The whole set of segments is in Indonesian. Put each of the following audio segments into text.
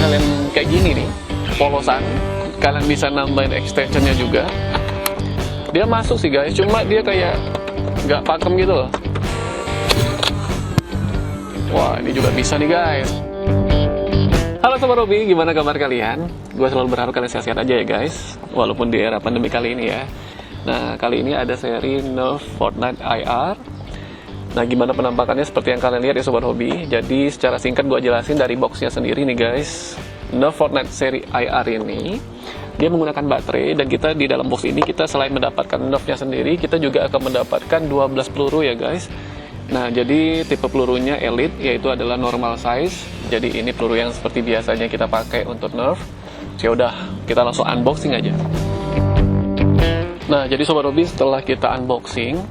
kalian kayak gini nih, polosan, kalian bisa nambahin extensionnya juga. Dia masuk sih guys, cuma dia kayak nggak pakem gitu loh. Wah, ini juga bisa nih guys. Halo Sobat Hobi, gimana kabar kalian? Gue selalu berharap kalian sehat-sehat aja ya guys, walaupun di era pandemi kali ini ya. Nah, kali ini ada seri Nerf Fortnite IR. Nah, gimana penampakannya seperti yang kalian lihat ya Sobat Hobi. Jadi secara singkat gue jelasin dari boxnya sendiri nih guys. Nerf Fortnite seri IR ini, dia menggunakan baterai, dan kita di dalam box ini kita selain mendapatkan nerfnya sendiri, kita juga akan mendapatkan 12 peluru ya guys. Nah, jadi tipe pelurunya elite, yaitu adalah normal size. Jadi ini peluru yang seperti biasanya kita pakai untuk nerf. Ya udah, kita langsung unboxing aja. Nah, jadi Sobat Hobi, setelah kita unboxing,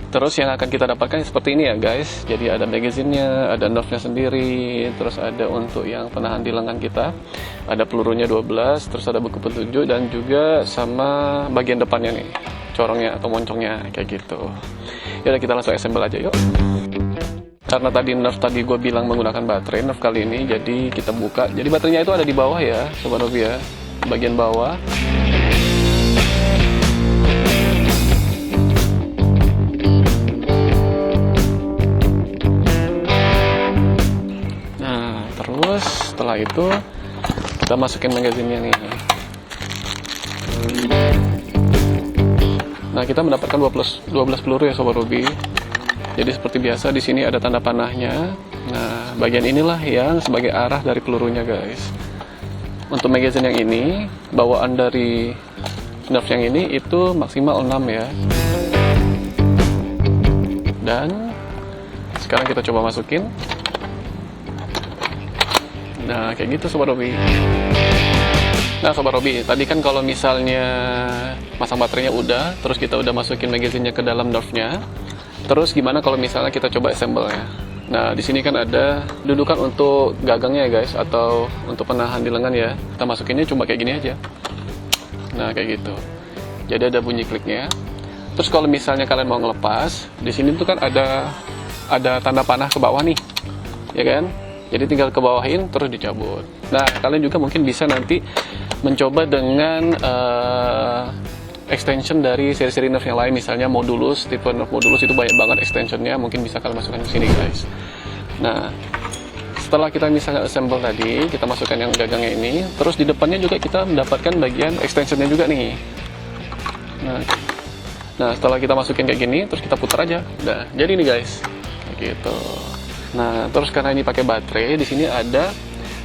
terus yang akan kita dapatkan seperti ini ya guys. Jadi ada magazinnya, ada nerfnya sendiri, terus ada untuk yang penahan di lengan kita, ada pelurunya 12, terus ada buku petunjuk, dan juga sama bagian depannya nih, corongnya atau moncongnya kayak gitu. Yaudah, kita langsung assemble aja yuk. Karena tadi nerf tadi gue bilang menggunakan baterai, nerf kali ini jadi kita buka. Jadi baterainya itu ada di bawah ya Sobat Hobi ya, bagian bawah. Nah, terus setelah itu kita masukin magazinnya nih. Nah, kita mendapatkan 12 peluru ya Sobat Hobi. Jadi seperti biasa di sini ada tanda panahnya. Nah, bagian inilah yang sebagai arah dari pelurunya guys. Untuk magazine yang ini, bawaan dari nerf yang ini itu maksimal 6 ya. Dan sekarang kita coba masukin. Nah, kayak gitu Sobat Hobi. Nah Sobat Hobi, tadi kan kalau misalnya pasang baterainya udah, terus kita udah masukin magazinnya ke dalam nerfnya. Terus gimana kalau misalnya kita coba assemble ya? Nah, di sini kan ada dudukan untuk gagangnya ya guys, atau untuk penahan di lengan ya. Kita masukinnya cuma kayak gini aja. Nah, kayak gitu. Jadi ada bunyi kliknya. Terus kalau misalnya kalian mau ngelepas, di sini tuh kan ada tanda panah ke bawah nih, ya kan? Jadi tinggal ke bawahin terus dicabut. Nah, kalian juga mungkin bisa nanti mencoba dengan extension dari seri-seri nerf yang lain, misalnya modulus, tipe nerf modulus itu banyak banget extensionnya, mungkin bisa kalian masukkan ke sini guys. Nah, setelah kita misalnya assemble tadi, kita masukkan yang gagangnya ini, terus di depannya juga kita mendapatkan bagian extensionnya juga nih. Nah, setelah kita masukin kayak gini, terus kita putar aja. Nah, jadi ini guys, kayak gitu. Nah, terus karena ini pakai baterai, di sini ada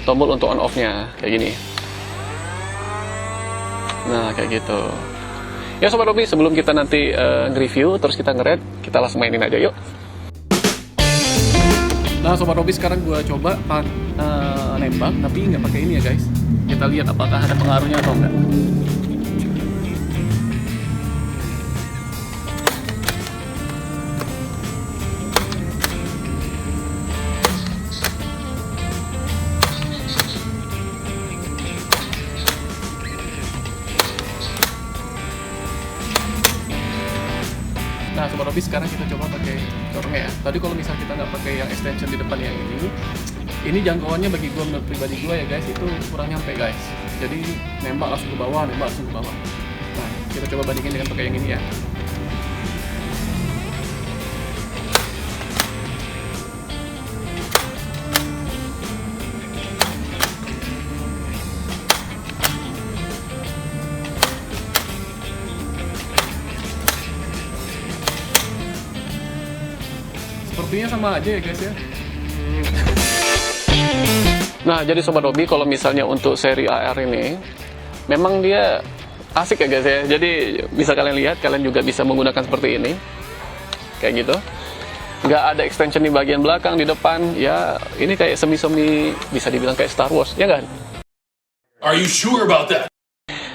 tombol untuk on off-nya kayak gini. Nah, kayak gitu. Ya Sobat Hobi, sebelum kita nanti nge-review, terus kita nge-rate, kita langsung mainin aja yuk. Nah Sobat Hobi, sekarang gue coba nembak, tapi nggak pakai ini ya guys. Kita lihat apakah ada pengaruhnya atau enggak. Nah Sobat Hobi, sekarang kita coba pakai corongnya ya. Tadi kalau misal kita nggak pakai yang extension di depan yang ini jangkauannya bagi gue, menurut pribadi gue ya guys, itu kurang nyampe guys. Jadi nembak langsung ke bawah, nembak langsung ke bawah. Nah, kita coba bandingin dengan pakai yang ini ya. Sepertinya sama aja ya guys ya. Nah, jadi Sobat Hobi, kalau misalnya untuk seri AR ini, memang dia asik ya guys ya. Jadi bisa kalian lihat, kalian juga bisa menggunakan seperti ini, kayak gitu. Nggak ada extension di bagian belakang, di depan. Ya, ini kayak semi-semi, bisa dibilang kayak Star Wars, ya kan? Are you sure about that?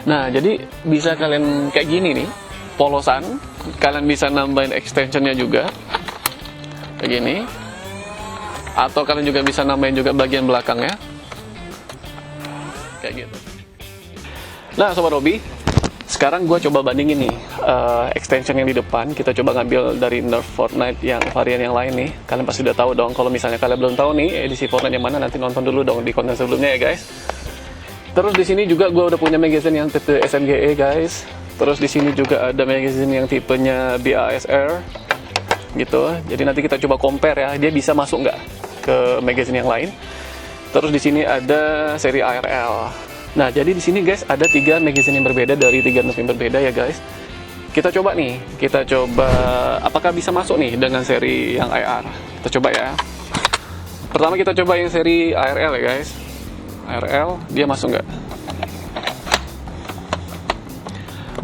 Nah, jadi bisa kalian kayak gini nih, polosan. Kalian bisa nambahin extensionnya juga, kayak gini. Atau kalian juga bisa nambahin juga bagian belakangnya, kayak gitu. Nah Sobat Hobi, sekarang gue coba bandingin nih extension yang di depan. Kita coba ngambil dari Nerf Fortnite yang varian yang lain nih. Kalian pasti udah tahu dong. Kalau misalnya kalian belum tahu nih edisi Fortnite yang mana, nanti nonton dulu dong di konten sebelumnya ya guys. Terus di sini juga gue udah punya magazine yang tipe SMGE guys. Terus di sini juga ada magazine yang tipenya BASR gitu. Jadi nanti kita coba compare ya, dia bisa masuk nggak ke magazine yang lain. Terus di sini ada seri ARL. Nah, jadi di sini guys ada 3 magazine yang berbeda dari 3 Nerf yang berbeda ya guys. Kita coba nih, apakah bisa masuk nih dengan seri yang IR. Kita coba ya. Pertama kita coba yang seri ARL ya guys. ARL, dia masuk nggak?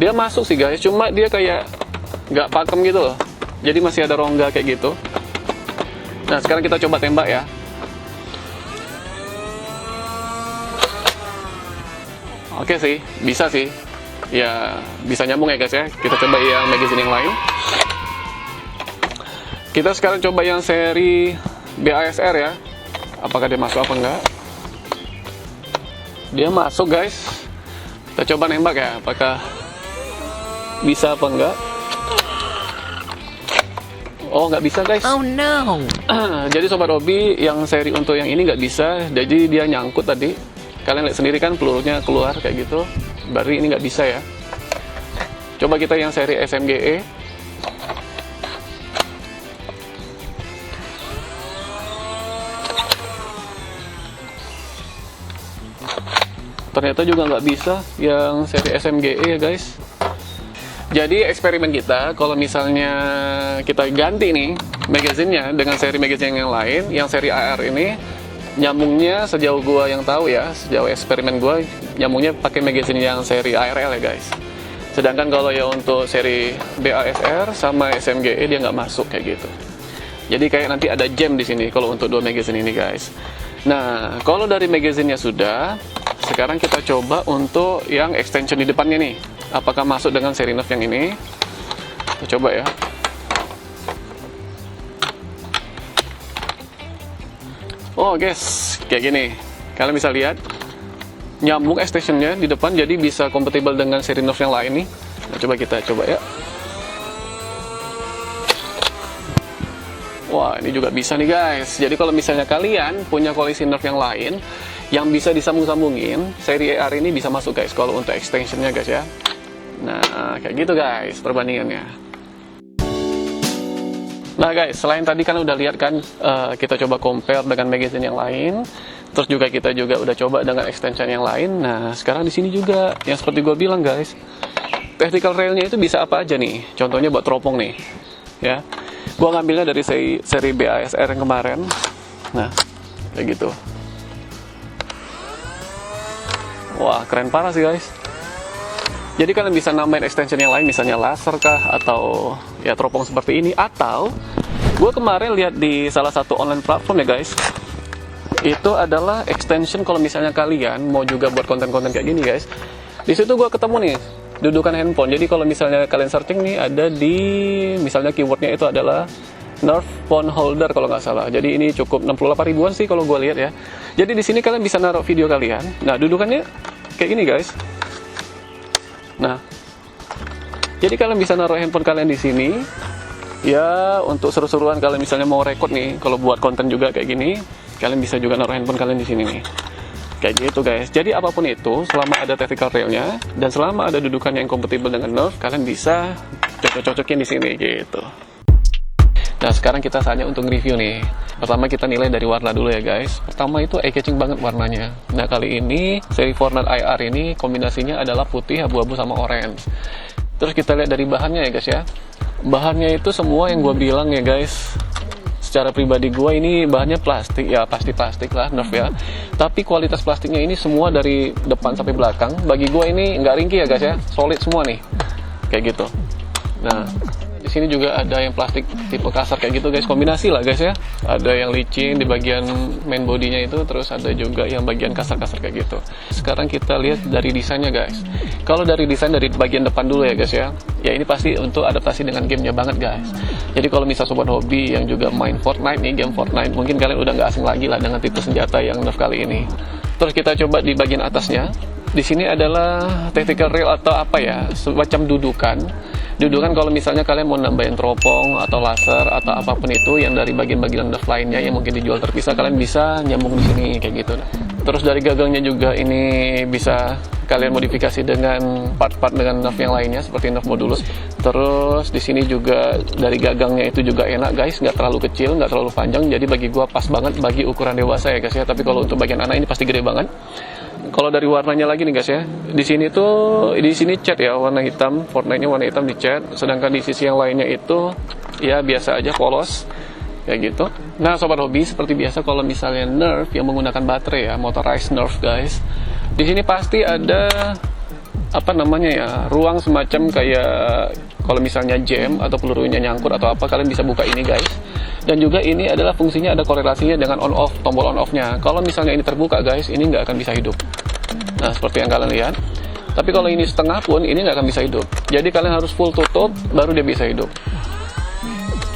Dia masuk sih guys, cuma dia kayak nggak pakem gitu loh. Jadi masih ada rongga kayak gitu. Nah, sekarang kita coba tembak ya. Oke sih, bisa sih. Ya, bisa nyambung ya guys ya. Kita coba yang magazine yang lain. Kita sekarang coba yang seri BASR ya. Apakah dia masuk apa enggak? Dia masuk guys. Kita coba nembak ya, apakah bisa apa enggak? Oh, nggak bisa guys. Oh no. Jadi Sobat Hobi, yang seri untuk yang ini nggak bisa. Jadi dia nyangkut tadi. Kalian lihat sendiri kan pelurunya keluar kayak gitu. Berarti ini nggak bisa ya. Coba kita yang seri SMGE. Ternyata juga nggak bisa yang seri SMGE ya guys. Jadi eksperimen kita, kalau misalnya kita ganti nih magazinnya dengan seri magazine yang lain, yang seri AR ini nyambungnya sejauh gua yang tahu ya, sejauh eksperimen gua nyambungnya pakai magazine yang seri ARL ya guys. Sedangkan kalau ya untuk seri BASR sama SMGE dia nggak masuk kayak gitu. Jadi kayak nanti ada jam di sini kalau untuk 2 magazine ini guys. Nah, kalau dari magazinenya sudah, sekarang kita coba untuk yang extension di depannya nih. Apakah masuk dengan seri Nerf yang ini? Kita coba ya. Oh guys, kayak gini. Kalian bisa lihat nyambung extensionnya di depan, jadi bisa kompatibel dengan seri Nerf yang lain nih. Nah, coba kita coba ya. Wah, ini juga bisa nih guys. Jadi kalau misalnya kalian punya koleksi Nerf yang lain yang bisa disambung-sambungin, seri AR ini bisa masuk guys kalau untuk extensionnya guys ya. Nah, kayak gitu guys perbandingannya. Nah guys, selain tadi kan udah lihat kan, kita coba compare dengan magazine yang lain. Terus juga kita juga udah coba dengan extension yang lain. Nah, sekarang di sini juga yang seperti gue bilang guys, tactical railnya itu bisa apa aja nih. Contohnya buat teropong nih, ya. Gue ngambilnya dari seri BASR yang kemarin. Nah, kayak gitu. Wah, keren parah sih guys. Jadi kalian bisa nambahin extension yang lain, misalnya laser kah, atau ya teropong seperti ini. Atau, gue kemarin lihat di salah satu online platform ya guys, itu adalah extension kalau misalnya kalian mau juga buat konten-konten kayak gini guys. Di situ gue ketemu nih, dudukan handphone. Jadi kalau misalnya kalian searching nih, ada di, misalnya keywordnya itu adalah Nerf phone holder kalau nggak salah. Jadi ini cukup 68 ribuan sih kalau gue lihat ya. Jadi di sini kalian bisa naruh video kalian. Nah, dudukannya kayak gini guys. Nah, jadi kalian bisa naruh handphone kalian di sini. Ya, untuk seru-seruan kalian misalnya mau record nih, kalau buat konten juga kayak gini, kalian bisa juga naruh handphone kalian di sini nih. Kayak gitu guys. Jadi apapun itu, selama ada tactical railnya dan selama ada dudukan yang kompatibel dengan Nerf, kalian bisa cocok-cocokin di sini gitu. Nah, sekarang kita saatnya untuk review nih. Pertama kita nilai dari warna dulu ya guys. Pertama itu eye-catching banget warnanya. Nah, kali ini seri Fortnite IR ini kombinasinya adalah putih, abu-abu, sama orange. Terus kita lihat dari bahannya ya guys ya. Bahannya itu semua yang gue bilang ya guys, secara pribadi gue ini bahannya plastik. Ya pasti plastik lah, Nerf ya. Tapi kualitas plastiknya ini semua dari depan sampai belakang. Bagi gue ini nggak ringkih ya guys ya. Solid semua nih. Kayak gitu. Nah, di sini juga ada yang plastik tipe kasar kayak gitu guys, kombinasi lah guys ya. Ada yang licin di bagian main bodinya itu, terus ada juga yang bagian kasar-kasar kayak gitu. Sekarang kita lihat dari desainnya guys. Kalau dari desain dari bagian depan dulu ya guys ya. Ya ini pasti untuk adaptasi dengan gamenya banget guys. Jadi kalau misal sobat hobi yang juga main Fortnite nih, game Fortnite, mungkin kalian udah nggak asing lagi lah dengan tipe senjata yang Nerf kali ini. Terus kita coba di bagian atasnya. Di sini adalah tactical rail atau apa ya, semacam dudukan. Dulu kan kalau misalnya kalian mau nambahin teropong atau laser atau apapun itu yang dari bagian-bagian nerf lainnya yang mungkin dijual terpisah, kalian bisa nyambung di sini kayak gitu. Terus dari gagangnya juga ini bisa kalian modifikasi dengan part-part dengan nerf yang lainnya seperti nerf modulus. Terus di sini juga dari gagangnya itu juga enak guys, nggak terlalu kecil, nggak terlalu panjang. Jadi bagi gua pas banget bagi ukuran dewasa ya guys ya. Tapi kalau untuk bagian anak ini pasti gede banget. Kalau dari warnanya lagi nih guys ya, di sini cat ya warna hitam, Fortnite-nya warna hitam di cat, sedangkan di sisi yang lainnya itu ya biasa aja polos kayak gitu. Nah sobat hobi, seperti biasa kalau misalnya nerf yang menggunakan baterai ya, motorized nerf guys, di sini pasti ada apa namanya ya, ruang semacam kayak kalau misalnya jam atau pelurunya nyangkut atau apa, kalian bisa buka ini guys. Dan juga ini adalah fungsinya ada korelasinya dengan on off, tombol on off nya. Kalau misalnya ini terbuka guys, ini nggak akan bisa hidup. Nah seperti yang kalian lihat. Tapi kalau ini setengah pun ini nggak akan bisa hidup. Jadi kalian harus full tutup baru dia bisa hidup.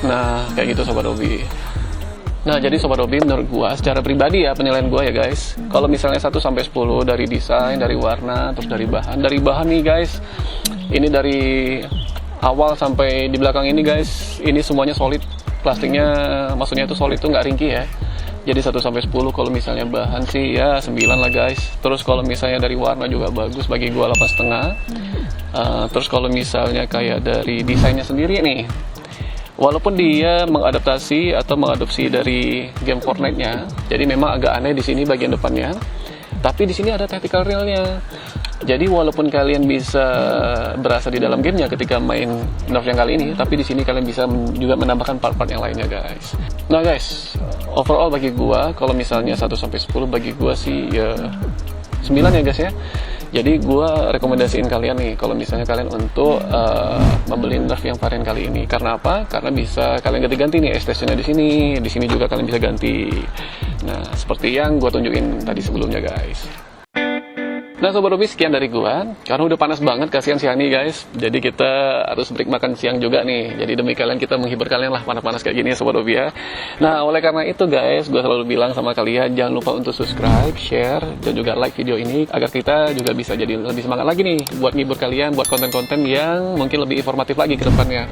Nah kayak gitu sobat hobi. Nah jadi sobat hobi, menurut gua secara pribadi ya, penilaian gua ya guys, kalau misalnya 1 sampai 10 dari desain, dari warna, terus dari bahan nih guys, ini dari awal sampai di belakang ini guys, ini semuanya solid. Plastiknya maksudnya itu solid, itu nggak ringkih ya. Jadi 1 sampai 10. Kalau misalnya bahan sih ya 9 lah guys. Terus kalau misalnya dari warna juga bagus, bagi gua 8,5. Terus kalau misalnya kayak dari desainnya sendiri nih, walaupun dia mengadaptasi atau mengadopsi dari game Fortnite-nya, jadi memang agak aneh di sini bagian depannya. Tapi di sini ada tactical rail-nya. Jadi walaupun kalian bisa berasa di dalam gamenya ketika main nerf yang kali ini, tapi di sini kalian bisa juga menambahkan part-part yang lainnya guys. Nah guys, overall bagi gua kalau misalnya 1 sampai 10, bagi gua sih ya 9 ya guys ya. Jadi gua rekomendasiin kalian nih kalau misalnya kalian untuk membeli nerf yang varian kali ini. Karena apa? Karena bisa kalian ganti-ganti nih extensionnya di sini juga kalian bisa ganti. Nah, seperti yang gua tunjukin tadi sebelumnya guys. Nah sobat hobi, sekian dari gua, karena udah panas banget, kasihan siang nih guys, jadi kita harus break makan siang juga nih. Jadi demi kalian kita menghibur kalian lah panas-panas kayak gini ya sobat hobi ya. Nah oleh karena itu guys, gua selalu bilang sama kalian, jangan lupa untuk subscribe, share, dan juga like video ini agar kita juga bisa jadi lebih semangat lagi nih buat nghibur kalian, buat konten-konten yang mungkin lebih informatif lagi ke depannya.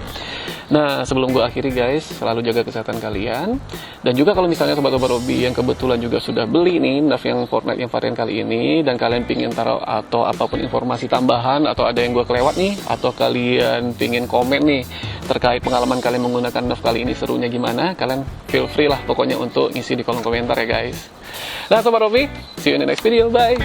Nah sebelum gua akhiri guys, selalu jaga kesehatan kalian. Dan juga kalau misalnya sobat-sobat hobi yang kebetulan juga sudah beli nih nerf yang Fortnite yang varian kali ini, dan kalian pingin taruh atau apapun informasi tambahan, atau ada yang gue kelewat nih, atau kalian pingin komen nih terkait pengalaman kalian menggunakan nerf kali ini serunya gimana, kalian feel free lah pokoknya untuk ngisi di kolom komentar ya guys. Nah sobat hobi, see you in the next video, bye.